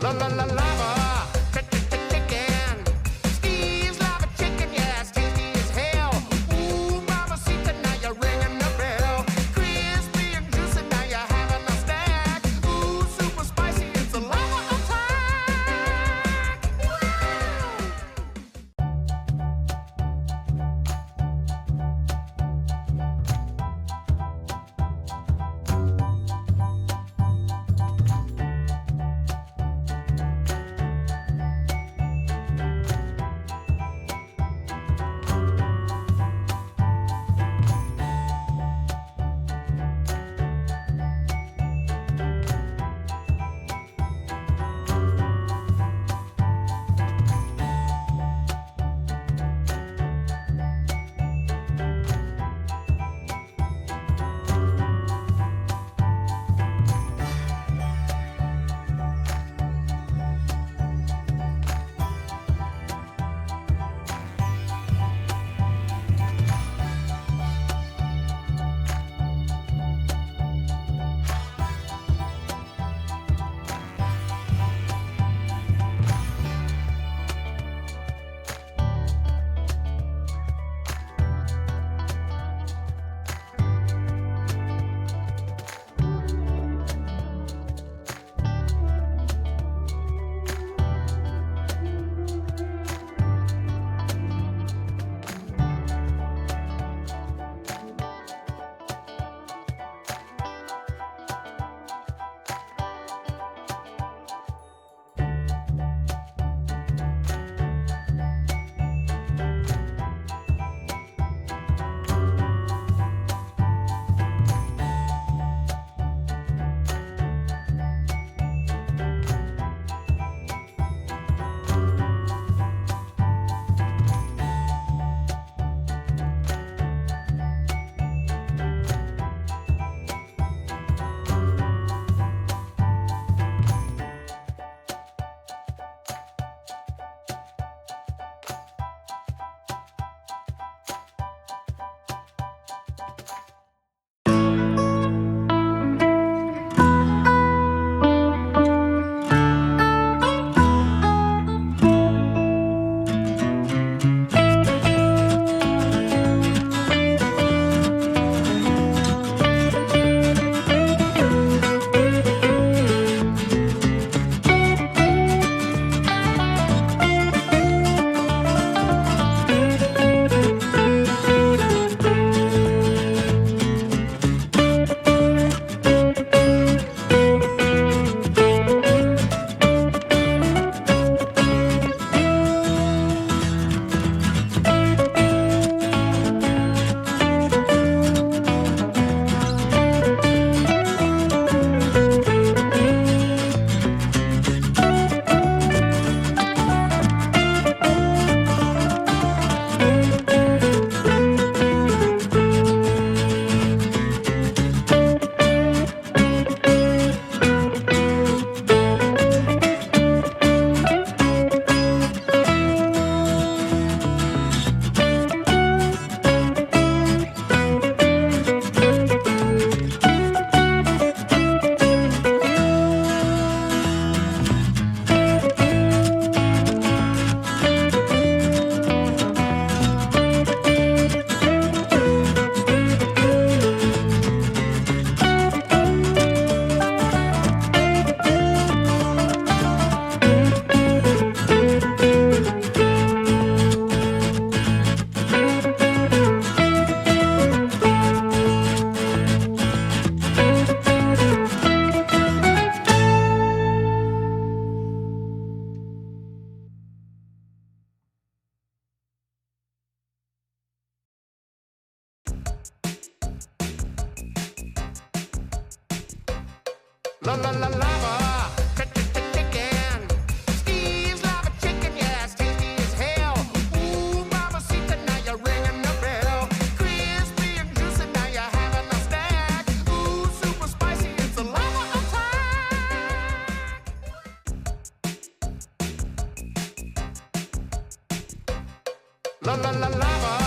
La la la lava, chicken. Steve's lava chicken, yeah, it's tasty as hell. Ooh, mamacita, now you're ringing the bell. Crispy and juicy, now you're having a snack. Ooh, super spicy, it's a lava attack. Wow! La la la lava, chicken. Steve's lava chicken, yeah, it's tasty as hell. Ooh, mamacita, now you're ringing the bell. Crispy and juicy, now you're having a snack. Ooh, super spicy, it's a lava attack. La la la lava.